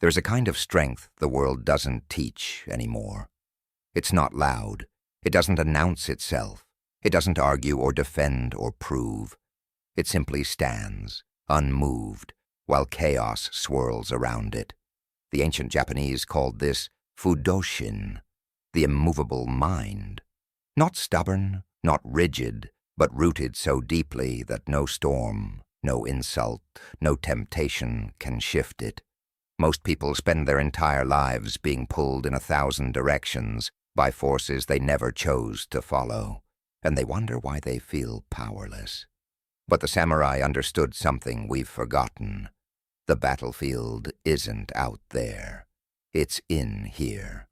There's a kind of strength the world doesn't teach anymore. It's not loud. It doesn't announce itself. It doesn't argue or defend or prove. It simply stands, unmoved, while chaos swirls around it. The ancient Japanese called this Fudōshin, the immovable mind. Not stubborn, not rigid, but rooted so deeply that no storm, no insult, no temptation can shift it. Most people spend their entire lives being pulled in 1,000 directions by forces they never chose to follow, and they wonder why they feel powerless. But the samurai understood something we've forgotten. The battlefield isn't out there. It's in here.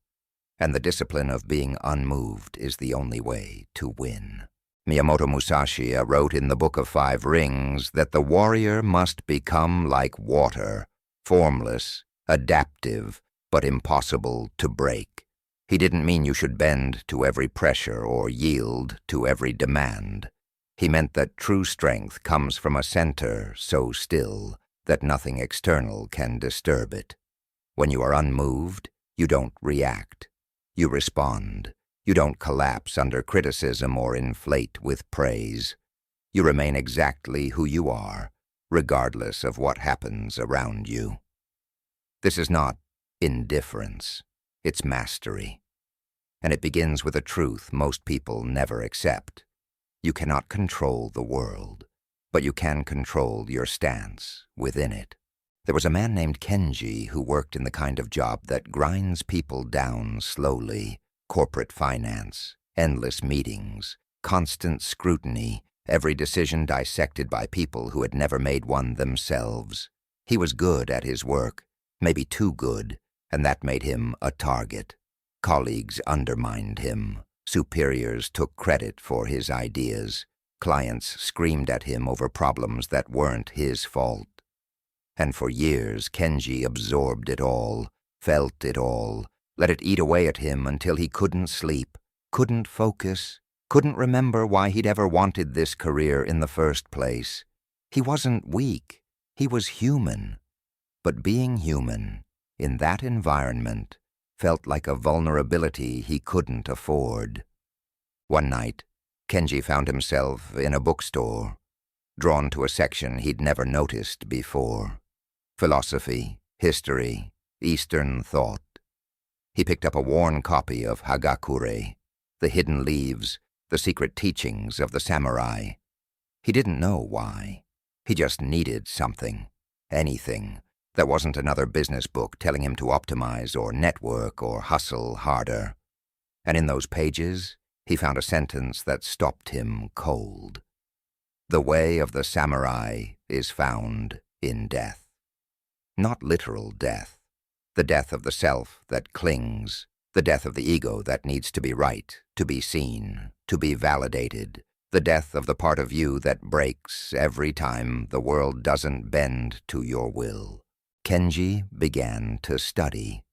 And the discipline of being unmoved is the only way to win. Miyamoto Musashi wrote in the Book of Five Rings that the warrior must become like water, formless, adaptive, but impossible to break. He didn't mean you should bend to every pressure or yield to every demand. He meant that true strength comes from a center so still that nothing external can disturb it. When you are unmoved, you don't react. You respond. You don't collapse under criticism or inflate with praise. You remain exactly who you are, regardless of what happens around you. This is not indifference. It's mastery. And it begins with a truth most people never accept. You cannot control the world, but you can control your stance within it. There was a man named Kenji who worked in the kind of job that grinds people down slowly. Corporate finance, endless meetings, constant scrutiny, every decision dissected by people who had never made one themselves. He was good at his work, maybe too good, and that made him a target. Colleagues undermined him. Superiors took credit for his ideas. Clients screamed at him over problems that weren't his fault. And for years, Kenji absorbed it all, felt it all, let it eat away at him until he couldn't sleep, couldn't focus, couldn't remember why he'd ever wanted this career in the first place. He wasn't weak. He was human. But being human, in that environment, felt like a vulnerability he couldn't afford. One night, Kenji found himself in a bookstore, drawn to a section he'd never noticed before. Philosophy, history, Eastern thought. He picked up a worn copy of Hagakure, the hidden leaves, the secret teachings of the samurai. He didn't know why. He just needed something, anything, that wasn't another business book telling him to optimize or network or hustle harder. And in those pages, he found a sentence that stopped him cold. The way of the samurai is found in death. Not literal death. The death of the self that clings, the death of the ego that needs to be right, to be seen, to be validated, the death of the part of you that breaks every time the world doesn't bend to your will. Kenji began to study,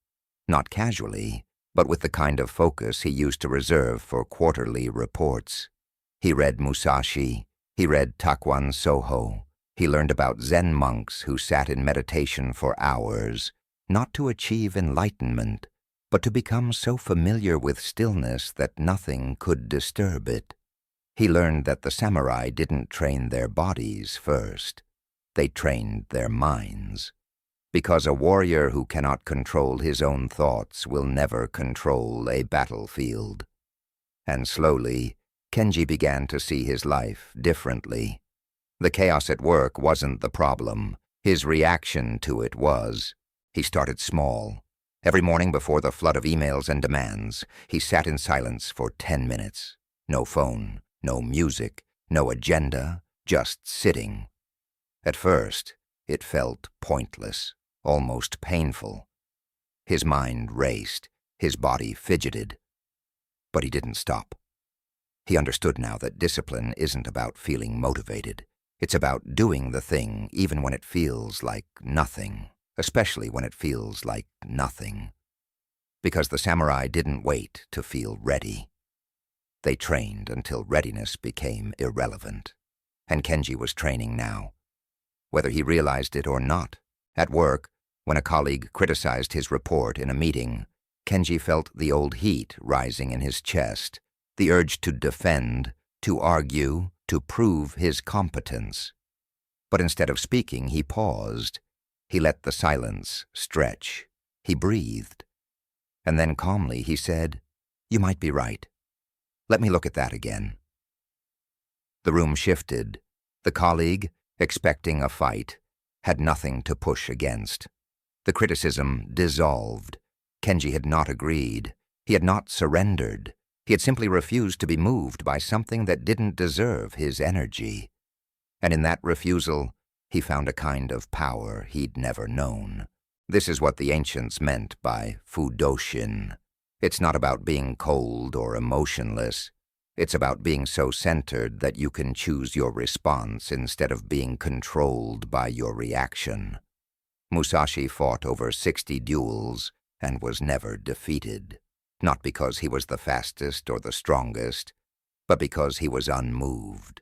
not casually, but with the kind of focus he used to reserve for quarterly reports. He read Musashi, he read Takuan Soho, he learned about Zen monks who sat in meditation for hours, not to achieve enlightenment, but to become so familiar with stillness that nothing could disturb it. He learned that the samurai didn't train their bodies first. They trained their minds. Because a warrior who cannot control his own thoughts will never control a battlefield. And slowly, Kenji began to see his life differently. The chaos at work wasn't the problem. His reaction to it was. He started small. Every morning before the flood of emails and demands, he sat in silence for 10 minutes. No phone, no music, no agenda, just sitting. At first, it felt pointless, almost painful. His mind raced, his body fidgeted. But he didn't stop. He understood now that discipline isn't about feeling motivated. It's about doing the thing even when it feels like nothing. Especially when it feels like nothing. Because the samurai didn't wait to feel ready. They trained until readiness became irrelevant. And Kenji was training now. Whether he realized it or not, at work, When a colleague criticized his report in a meeting, Kenji felt the old heat rising in his chest, the urge to defend, to argue, to prove his competence. But instead of speaking, he paused. He let the silence stretch. He breathed. And then calmly he said, "You might be right. Let me look at that again." The room shifted. The colleague, expecting a fight, had nothing to push against. The criticism dissolved. Kenji had not agreed. He had not surrendered. He had simply refused to be moved by something that didn't deserve his energy. And in that refusal, he found a kind of power he'd never known. This is what the ancients meant by Fudōshin. It's not about being cold or emotionless. It's about being so centered that you can choose your response instead of being controlled by your reaction. Musashi fought over 60 duels and was never defeated, not because he was the fastest or the strongest, but because he was unmoved.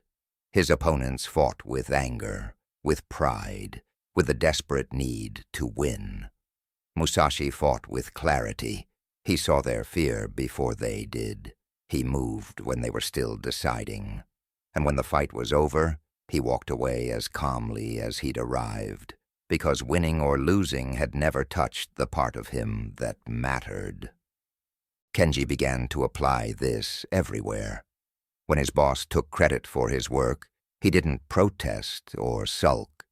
His opponents fought with anger, with pride, with the desperate need to win. Musashi fought with clarity. He saw their fear before they did. He moved when they were still deciding. And when the fight was over, he walked away as calmly as he'd arrived, because winning or losing had never touched the part of him that mattered. Kenji began to apply this everywhere. When his boss took credit for his work, he didn't protest or sulk.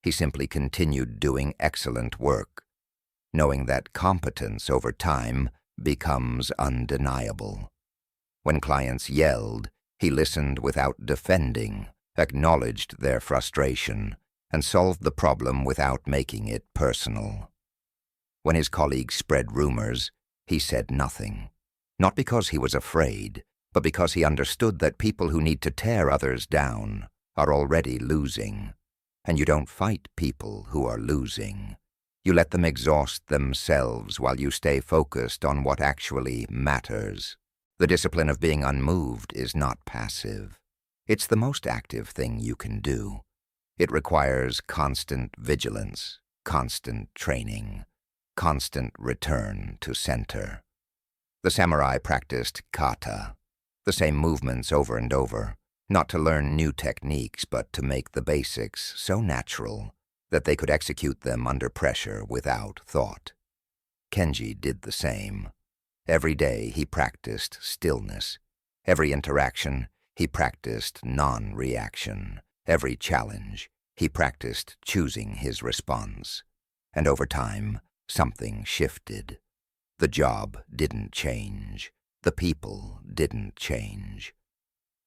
He simply continued doing excellent work, knowing that competence over time becomes undeniable. When clients yelled, he listened without defending, acknowledged their frustration, and solved the problem without making it personal. When his colleagues spread rumors, he said nothing, not because he was afraid, but because he understood that people who need to tear others down are already losing, and you don't fight people who are losing. You let them exhaust themselves while you stay focused on what actually matters. The discipline of being unmoved is not passive. It's the most active thing you can do. It requires constant vigilance, constant training, constant return to center. The samurai practiced kata, the same movements over and over, not to learn new techniques, but to make the basics so natural that they could execute them under pressure without thought. Kenji did the same. Every day he practiced stillness. Every interaction, he practiced non-reaction. Every challenge, he practiced choosing his response. And over time, something shifted. The job didn't change. The people didn't change.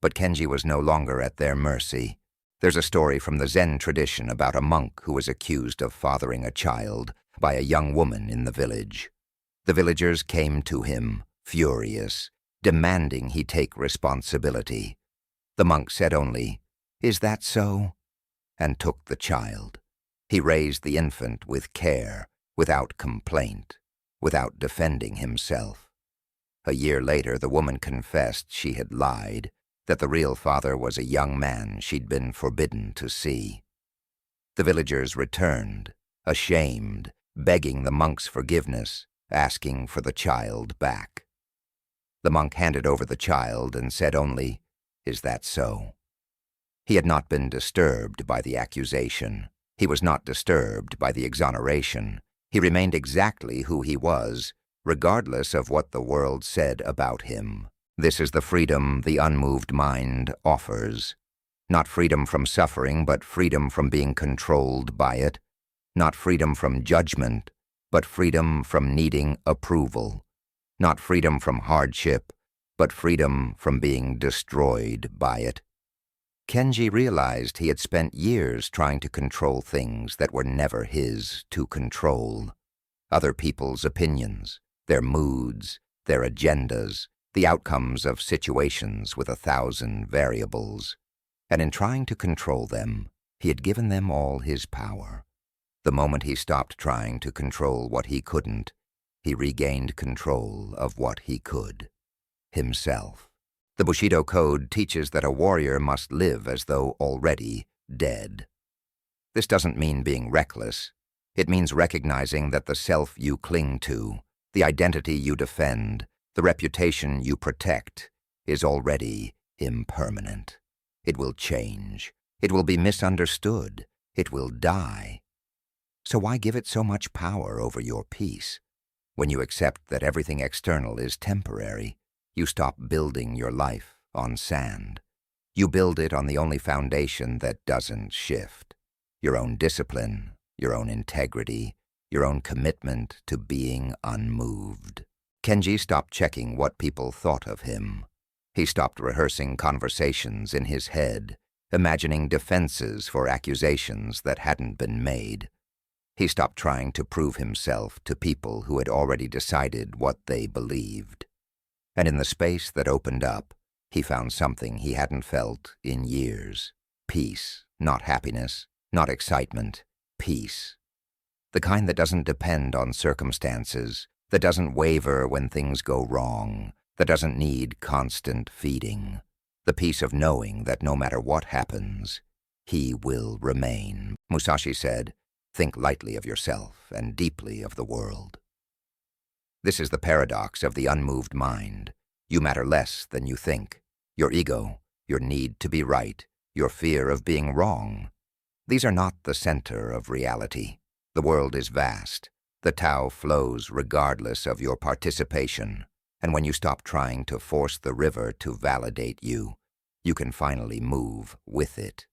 But Kenji was no longer at their mercy. There's a story from the Zen tradition about a monk who was accused of fathering a child by a young woman in the village. The villagers came to him, furious, demanding he take responsibility. The monk said only, "Is that so?" and took the child. He raised the infant with care, without complaint, without defending himself. A year later, the woman confessed she had lied, that the real father was a young man she'd been forbidden to see. The villagers returned, ashamed, begging the monk's forgiveness, asking for the child back. The monk handed over the child and said only, "Is that so?" He had not been disturbed by the accusation. He was not disturbed by the exoneration. He remained exactly who he was, regardless of what the world said about him. This is the freedom the unmoved mind offers. Not freedom from suffering, but freedom from being controlled by it. Not freedom from judgment, but freedom from needing approval. Not freedom from hardship, but freedom from being destroyed by it. Kenji realized he had spent years trying to control things that were never his to control. Other people's opinions, their moods, their agendas, the outcomes of situations with 1,000 variables. And in trying to control them, he had given them all his power. The moment he stopped trying to control what he couldn't, he regained control of what he could, himself. The Bushido Code teaches that a warrior must live as though already dead. This doesn't mean being reckless. It means recognizing that the self you cling to, the identity you defend, the reputation you protect, is already impermanent. It will change. It will be misunderstood. It will die. So why give it so much power over your peace? When you accept that everything external is temporary, you stop building your life on sand. You build it on the only foundation that doesn't shift. Your own discipline, your own integrity, your own commitment to being unmoved. Kenji stopped checking what people thought of him. He stopped rehearsing conversations in his head, imagining defenses for accusations that hadn't been made. He stopped trying to prove himself to people who had already decided what they believed. And in the space that opened up, he found something he hadn't felt in years. Peace, not happiness, not excitement, peace. The kind that doesn't depend on circumstances, that doesn't waver when things go wrong, that doesn't need constant feeding. The peace of knowing that no matter what happens, he will remain. Musashi said, "Think lightly of yourself and deeply of the world." This is the paradox of the unmoved mind. You matter less than you think. Your ego, your need to be right, your fear of being wrong. These are not the center of reality. The world is vast. The Tao flows regardless of your participation. And when you stop trying to force the river to validate you, you can finally move with it.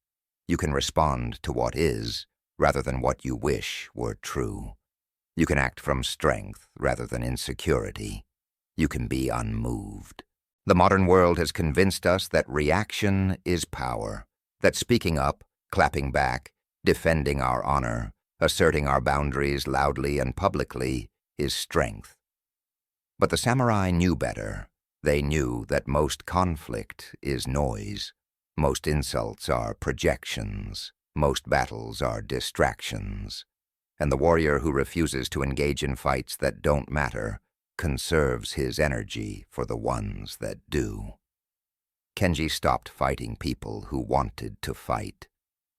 You can respond to what is, rather than what you wish were true. You can act from strength rather than insecurity. You can be unmoved. The modern world has convinced us that reaction is power, that speaking up, clapping back, defending our honor, asserting our boundaries loudly and publicly is strength. But the samurai knew better. They knew that most conflict is noise. Most insults are projections. Most battles are distractions. And the warrior who refuses to engage in fights that don't matter conserves his energy for the ones that do. Kenji stopped fighting people who wanted to fight.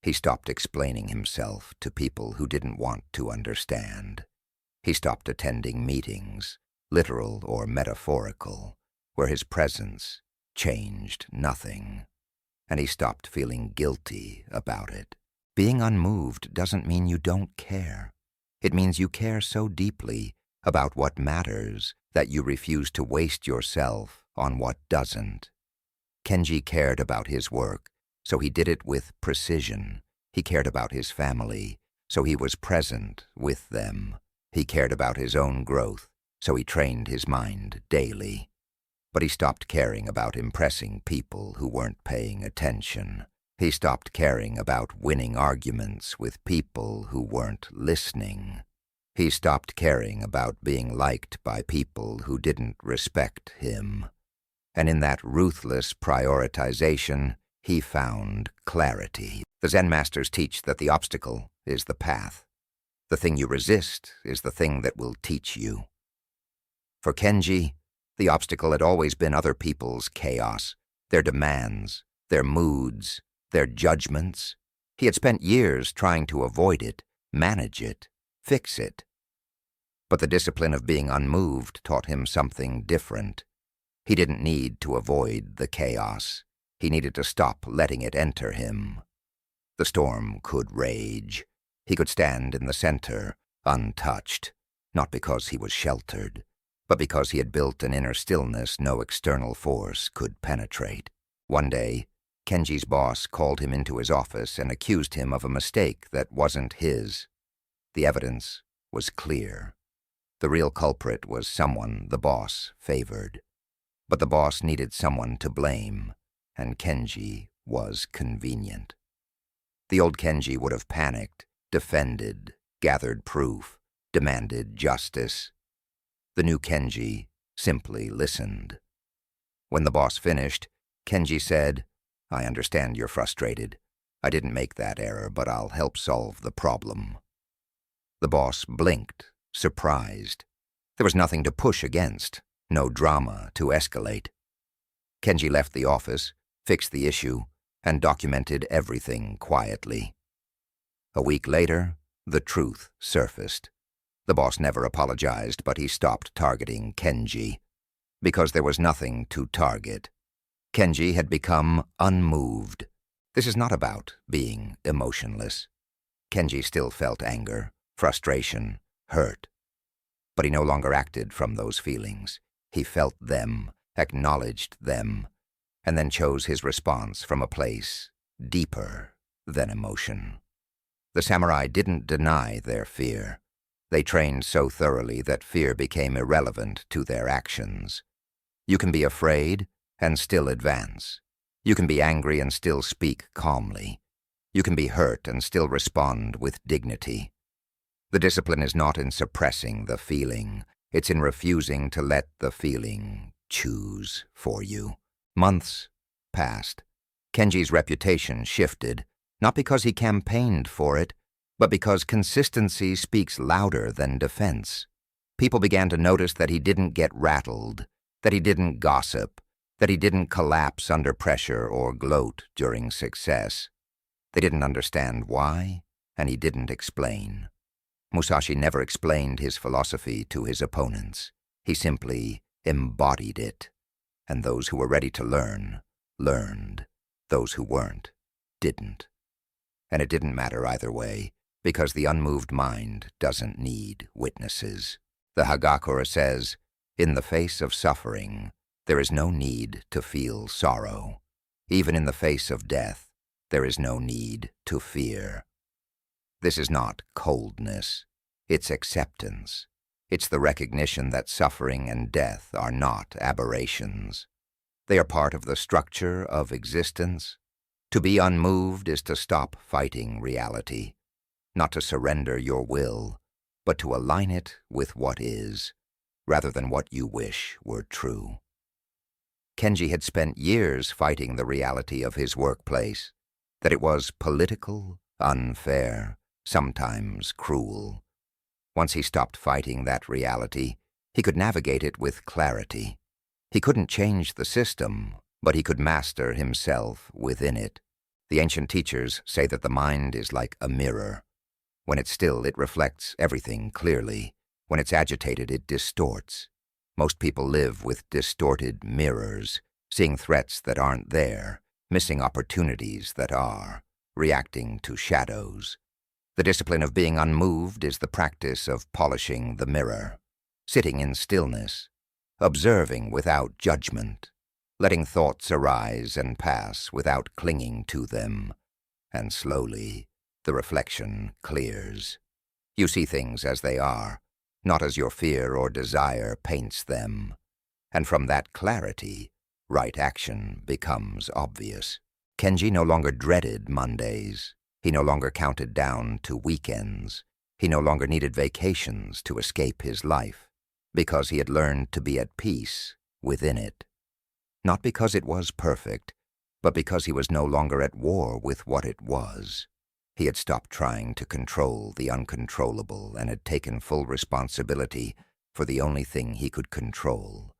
He stopped explaining himself to people who didn't want to understand. He stopped attending meetings, literal or metaphorical, where his presence changed nothing. And he stopped feeling guilty about it. Being unmoved doesn't mean you don't care. It means you care so deeply about what matters that you refuse to waste yourself on what doesn't. Kenji cared about his work, so he did it with precision. He cared about his family, so he was present with them. He cared about his own growth, so he trained his mind daily. But he stopped caring about impressing people who weren't paying attention. He stopped caring about winning arguments with people who weren't listening. He stopped caring about being liked by people who didn't respect him. And in that ruthless prioritization, he found clarity. The Zen masters teach that the obstacle is the path. The thing you resist is the thing that will teach you. For Kenji, the obstacle had always been other people's chaos, their demands, their moods, their judgments. He had spent years trying to avoid it, manage it, fix it. But the discipline of being unmoved taught him something different. He didn't need to avoid the chaos. He needed to stop letting it enter him. The storm could rage. He could stand in the center, untouched, not because he was sheltered, but because he had built an inner stillness no external force could penetrate. One day, Kenji's boss called him into his office and accused him of a mistake that wasn't his. The evidence was clear. The real culprit was someone the boss favored. But the boss needed someone to blame, and Kenji was convenient. The old Kenji would have panicked, defended, gathered proof, demanded justice. The new Kenji simply listened. When the boss finished, Kenji said, "I understand you're frustrated. I didn't make that error, but I'll help solve the problem." The boss blinked, surprised. There was nothing to push against, no drama to escalate. Kenji left the office, fixed the issue, and documented everything quietly. A week later, the truth surfaced. The boss never apologized, but he stopped targeting Kenji. Because there was nothing to target. Kenji had become unmoved. This is not about being emotionless. Kenji still felt anger, frustration, hurt. But he no longer acted from those feelings. He felt them, acknowledged them, and then chose his response from a place deeper than emotion. The samurai didn't deny their fear. They trained so thoroughly that fear became irrelevant to their actions. You can be afraid and still advance. You can be angry and still speak calmly. You can be hurt and still respond with dignity. The discipline is not in suppressing the feeling. It's in refusing to let the feeling choose for you. Months passed. Kenji's reputation shifted, not because he campaigned for it, but because consistency speaks louder than defense. People began to notice that he didn't get rattled, that he didn't gossip, that he didn't collapse under pressure or gloat during success. They didn't understand why, and he didn't explain. Musashi never explained his philosophy to his opponents. He simply embodied it, and those who were ready to learn, learned. Those who weren't, didn't. And it didn't matter either way, because the unmoved mind doesn't need witnesses. The Hagakure says, "In the face of suffering, there is no need to feel sorrow. Even in the face of death, there is no need to fear." This is not coldness. It's acceptance. It's the recognition that suffering and death are not aberrations. They are part of the structure of existence. To be unmoved is to stop fighting reality, not to surrender your will, but to align it with what is, rather than what you wish were true. Kenji had spent years fighting the reality of his workplace, that it was political, unfair, sometimes cruel. Once he stopped fighting that reality, he could navigate it with clarity. He couldn't change the system, but he could master himself within it. The ancient teachers say that the mind is like a mirror. When it's still, it reflects everything clearly. When it's agitated, it distorts. Most people live with distorted mirrors, seeing threats that aren't there, missing opportunities that are, reacting to shadows. The discipline of being unmoved is the practice of polishing the mirror, sitting in stillness, observing without judgment, letting thoughts arise and pass without clinging to them, and slowly the reflection clears. You see things as they are, not as your fear or desire paints them, and from that clarity, right action becomes obvious. Kenji no longer dreaded Mondays. He no longer counted down to weekends. He no longer needed vacations to escape his life, because he had learned to be at peace within it. Not because it was perfect, but because he was no longer at war with what it was. He had stopped trying to control the uncontrollable and had taken full responsibility for the only thing he could control: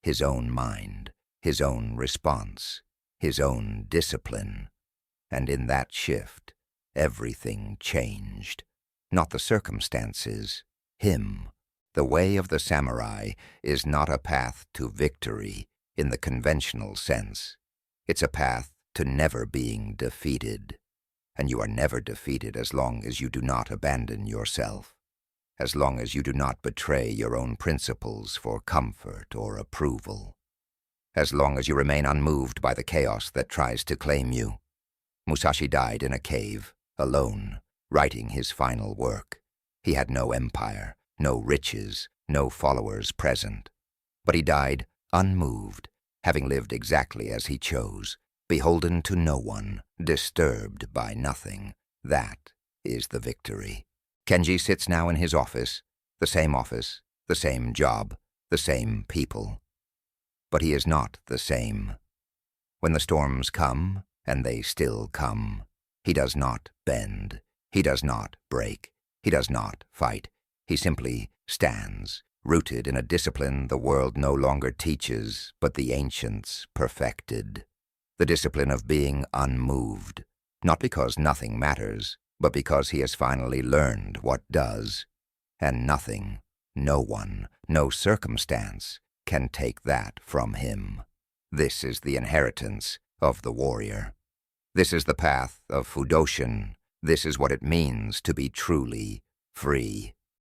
his own mind, his own response, his own discipline. And in that shift, everything changed. Not the circumstances, him. The way of the samurai is not a path to victory in the conventional sense. It's a path to never being defeated. And you are never defeated as long as you do not abandon yourself, as long as you do not betray your own principles for comfort or approval, as long as you remain unmoved by the chaos that tries to claim you. Musashi died in a cave, alone, writing his final work. He had no empire, no riches, no followers present. But he died unmoved, having lived exactly as he chose, beholden to no one, disturbed by nothing. That is the victory. Kenji sits now in his office, the same job, the same people. But he is not the same. When the storms come, and they still come, he does not bend, he does not break, he does not fight. He simply stands, rooted in a discipline the world no longer teaches, but the ancients perfected. The discipline of being unmoved, not because nothing matters, but because he has finally learned what does, and nothing, no one, no circumstance can take that from him. This is the inheritance of the warrior. This is the path of Fudōshin. This is what it means to be truly free.